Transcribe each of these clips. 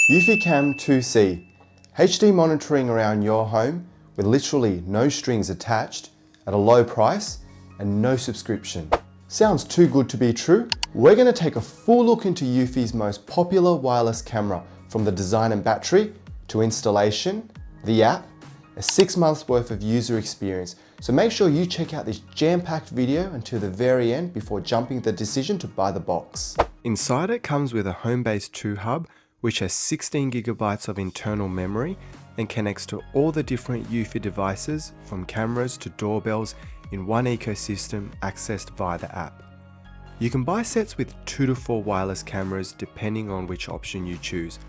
Eufy Cam 2C, HD monitoring around your home with literally no strings attached at a low price and no subscription. Sounds too good to be true? We're going to take a full look into Eufy's most popular wireless camera, from the design and battery to installation, the app, a 6 months worth of user experience. So make sure you check out this jam-packed video until the very end before jumping the decision to buy the box. Inside it comes with a home-based 2 hub, which has 16 gigabytes of internal memory and connects to all the different Eufy devices, from cameras to doorbells, in one ecosystem accessed via the app. You can buy sets with 2 to 4 wireless cameras depending on which option you choose.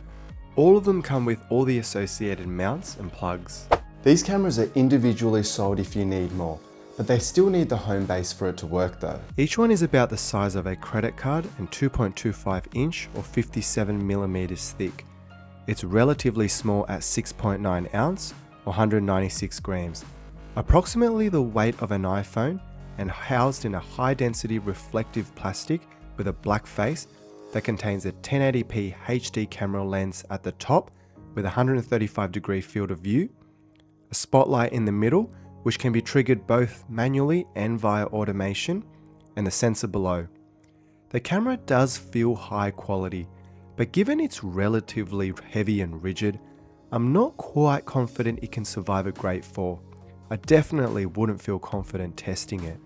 All of them come with all the associated mounts and plugs. These cameras are individually sold if you need more, but they still need the home base for it to work though. Each one is about the size of a credit card and 2.25 inch or 57 millimeters thick. It's relatively small at 6.9 ounce or 196 grams, approximately the weight of an iPhone, and housed in a high density reflective plastic with a black face that contains a 1080p HD camera lens at the top with a 135-degree field of view, a spotlight in the middle which can be triggered both manually and via automation, and the sensor below. The camera does feel high quality, but given it's relatively heavy and rigid, I'm not quite confident it can survive a great fall. I definitely wouldn't feel confident testing it.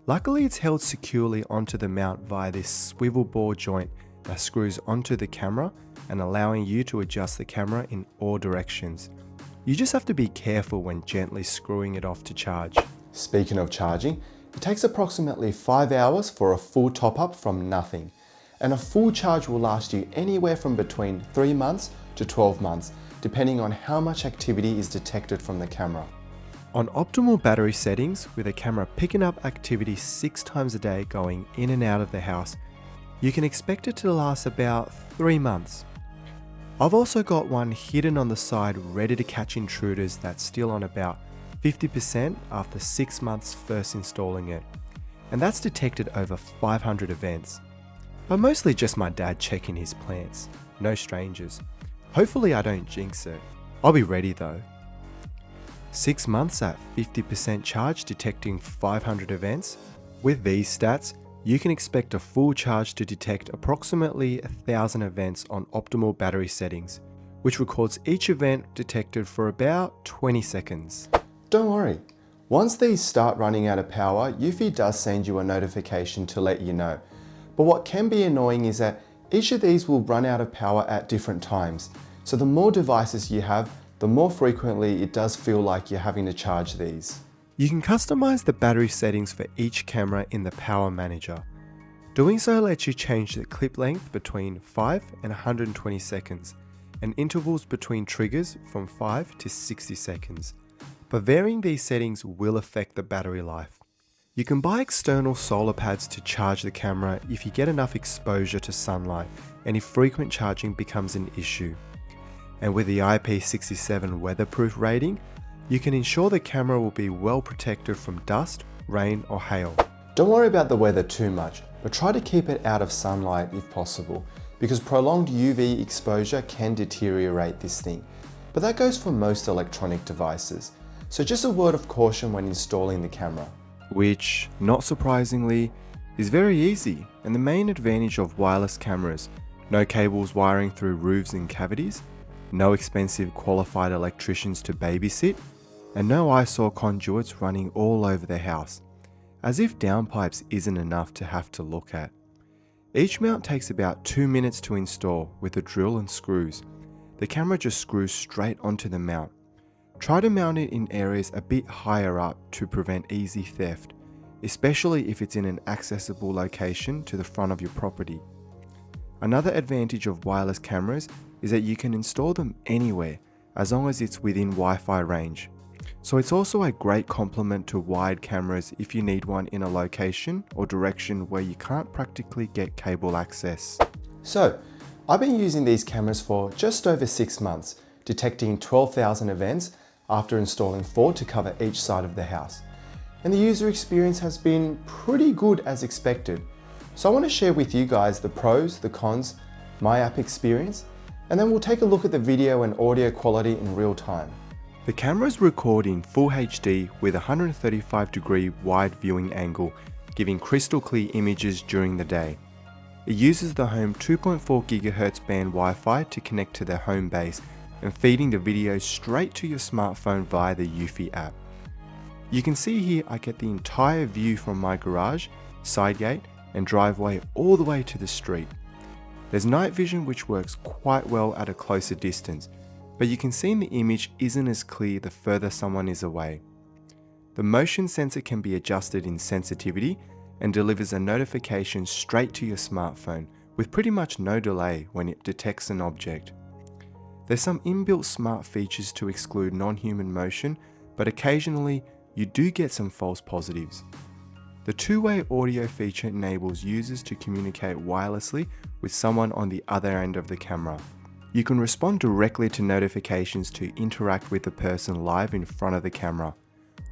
Luckily, it's held securely onto the mount via this swivel ball joint that screws onto the camera and allowing you to adjust the camera in all directions. You just have to be careful when gently screwing it off to charge. Speaking of charging, it takes approximately 5 hours for a full top-up from nothing, and a full charge will last you anywhere from between 3 months to 12 months, depending on how much activity is detected from the camera. On optimal battery settings, with a camera picking up activity 6 times a day going in and out of the house, you can expect it to last about 3 months. I've also got one hidden on the side ready to catch intruders that's still on about 50% after 6 months first installing it, and that's detected over 500 events. But mostly just my dad checking his plants, no strangers. Hopefully I don't jinx it. I'll be ready though. 6 months at 50% charge detecting 500 events. With these stats, you can expect a full charge to detect approximately 1,000 events on optimal battery settings, which records each event detected for about 20 seconds. Don't worry, once these start running out of power, Eufy does send you a notification to let you know. But what can be annoying is that each of these will run out of power at different times. So the more devices you have, the more frequently it does feel like you're having to charge these. You can customize the battery settings for each camera in the Power Manager. Doing so lets you change the clip length between 5 and 120 seconds, and intervals between triggers from 5 to 60 seconds. But varying these settings will affect the battery life. You can buy external solar pads to charge the camera if you get enough exposure to sunlight and if frequent charging becomes an issue. And with the IP67 weatherproof rating, you can ensure the camera will be well protected from dust, rain or hail. Don't worry about the weather too much, but try to keep it out of sunlight if possible, because prolonged UV exposure can deteriorate this thing. But that goes for most electronic devices. So just a word of caution when installing the camera. Which, not surprisingly, is very easy, and the main advantage of wireless cameras: no cables wiring through roofs and cavities, no expensive qualified electricians to babysit, and no eyesore conduits running all over the house, as if downpipes isn't enough to have to look at. Each mount takes about 2 minutes to install with a drill and screws. The camera just screws straight onto the mount. Try to mount it in areas a bit higher up to prevent easy theft, especially if it's in an accessible location to the front of your property. Another advantage of wireless cameras is that you can install them anywhere as long as it's within Wi-Fi range. So it's also a great complement to wired cameras if you need one in a location or direction where you can't practically get cable access. So, I've been using these cameras for just over 6 months, detecting 12,000 events after installing 4 to cover each side of the house. And the user experience has been pretty good as expected. So I want to share with you guys the pros, the cons, my app experience, and then we'll take a look at the video and audio quality in real time. The cameras record in Full HD with a 135-degree wide viewing angle, giving crystal clear images during the day. It uses the home 2.4 GHz band Wi-Fi to connect to their home base and feeding the video straight to your smartphone via the Eufy app. You can see here I get the entire view from my garage, side gate and driveway all the way to the street. There's night vision which works quite well at a closer distance, but you can see the image isn't as clear the further someone is away. The motion sensor can be adjusted in sensitivity and delivers a notification straight to your smartphone with pretty much no delay when it detects an object. There's some inbuilt smart features to exclude non-human motion, but occasionally you do get some false positives. The two-way audio feature enables users to communicate wirelessly with someone on the other end of the camera. You can respond directly to notifications to interact with the person live in front of the camera,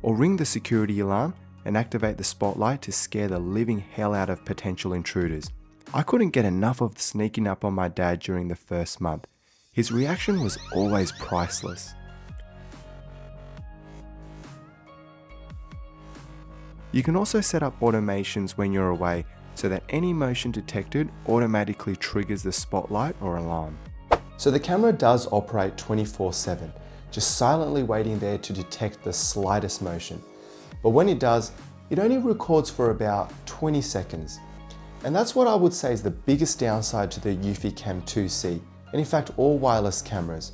or ring the security alarm and activate the spotlight to scare the living hell out of potential intruders. I couldn't get enough of sneaking up on my dad during the first month. His reaction was always priceless. You can also set up automations when you're away so that any motion detected automatically triggers the spotlight or alarm. So the camera does operate 24/7, just silently waiting there to detect the slightest motion. But when it does, it only records for about 20 seconds. And that's what I would say is the biggest downside to the Eufy Cam 2C, and in fact all wireless cameras.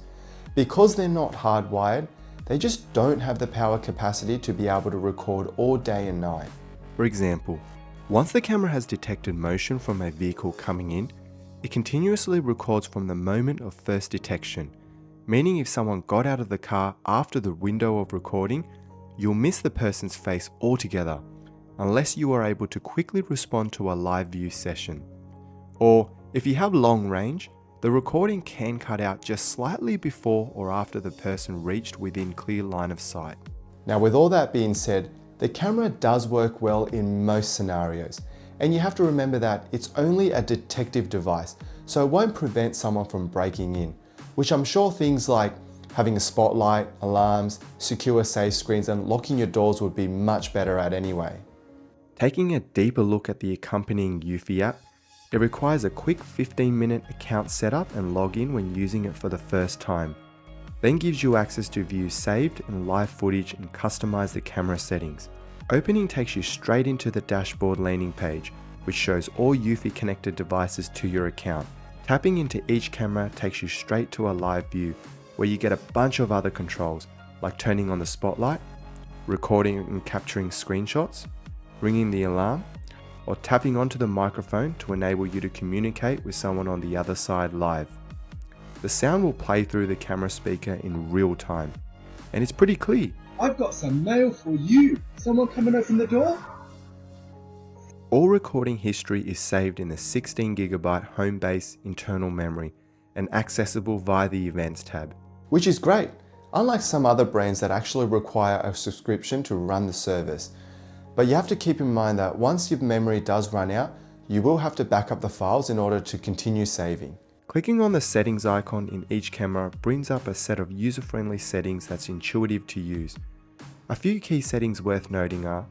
Because they're not hardwired, they just don't have the power capacity to be able to record all day and night. For example, once the camera has detected motion from a vehicle coming in, it continuously records from the moment of first detection, meaning if someone got out of the car after the window of recording, you'll miss the person's face altogether, unless you are able to quickly respond to a live view session. Or if you have long range, the recording can cut out just slightly before or after the person reached within clear line of sight. Now with all that being said, the camera does work well in most scenarios, and you have to remember that it's only a detective device, so it won't prevent someone from breaking in, which I'm sure things like having a spotlight, alarms, secure safe screens and locking your doors would be much better at anyway. Taking a deeper look at the accompanying Eufy app, it requires a quick 15-minute account setup and login when using it for the first time. Then gives you access to view saved and live footage and customize the camera settings. Opening takes you straight into the dashboard landing page, which shows all Eufy connected devices to your account. Tapping into each camera takes you straight to a live view, where you get a bunch of other controls, like turning on the spotlight, recording and capturing screenshots, ringing the alarm, or tapping onto the microphone to enable you to communicate with someone on the other side live. The sound will play through the camera speaker in real time, and it's pretty clear. I've got some mail for you. Someone come and open the door? All recording history is saved in the 16GB home base internal memory and accessible via the Events tab. Which is great, unlike some other brands that actually require a subscription to run the service. But you have to keep in mind that once your memory does run out, you will have to back up the files in order to continue saving. Clicking on the settings icon in each camera brings up a set of user-friendly settings that's intuitive to use. A few key settings worth noting are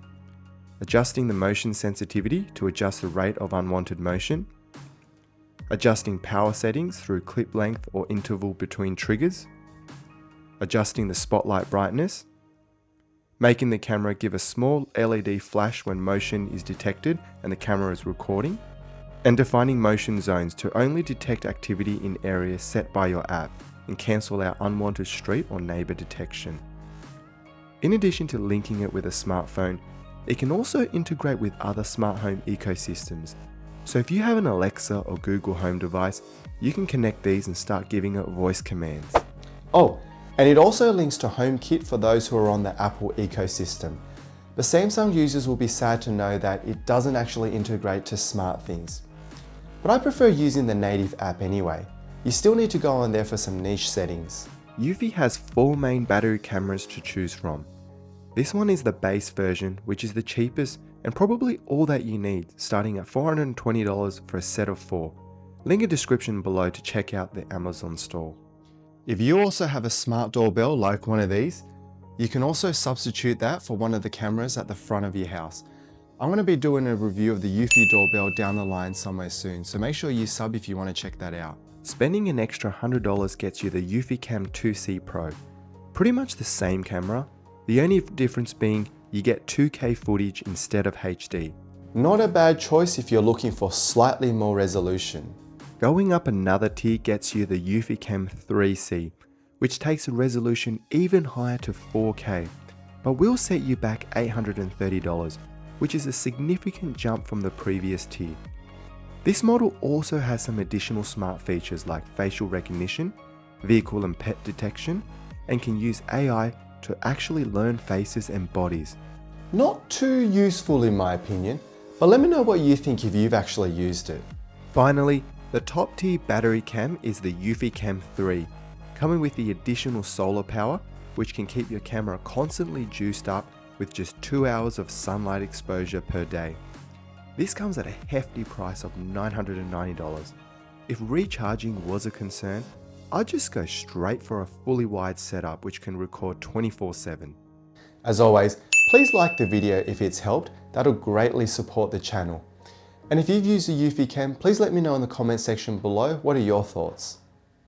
adjusting the motion sensitivity to adjust the rate of unwanted motion, adjusting power settings through clip length or interval between triggers, adjusting the spotlight brightness, making the camera give a small LED flash when motion is detected and the camera is recording, and defining motion zones to only detect activity in areas set by your app and cancel out unwanted street or neighbor detection. In addition to linking it with a smartphone, it can also integrate with other smart home ecosystems. So if you have an Alexa or Google Home device, you can connect these and start giving it voice commands. Oh, and it also links to HomeKit for those who are on the Apple ecosystem. But Samsung users will be sad to know that it doesn't actually integrate to SmartThings. But I prefer using the native app anyway. You still need to go on there for some niche settings. Eufy has 4 main battery cameras to choose from. This one is the base version, which is the cheapest and probably all that you need, starting at $420 for a set of 4. Link in description below to check out the Amazon store. If you also have a smart doorbell like one of these, you can also substitute that for one of the cameras at the front of your house. I'm going to be doing a review of the Eufy doorbell down the line somewhere soon, so make sure you sub if you want to check that out. Spending an extra $100 gets you the Eufy Cam 2C Pro. Pretty much the same camera, the only difference being you get 2K footage instead of HD. Not a bad choice if you're looking for slightly more resolution. Going up another tier gets you the Eufy Cam 3C, which takes a resolution even higher to 4K, but will set you back $830, which is a significant jump from the previous tier. This model also has some additional smart features like facial recognition, vehicle and pet detection, and can use AI to actually learn faces and bodies. Not too useful in my opinion, but let me know what you think if you've actually used it. Finally, the top tier battery cam is the Eufy Cam 3, coming with the additional solar power, which can keep your camera constantly juiced up with just 2 hours of sunlight exposure per day. This comes at a hefty price of $990. If recharging was a concern, I'd just go straight for a fully wide setup which can record 24/7. As always, please like the video if it's helped, that'll greatly support the channel. And if you've used the Eufy Cam, please let me know in the comment section below what are your thoughts.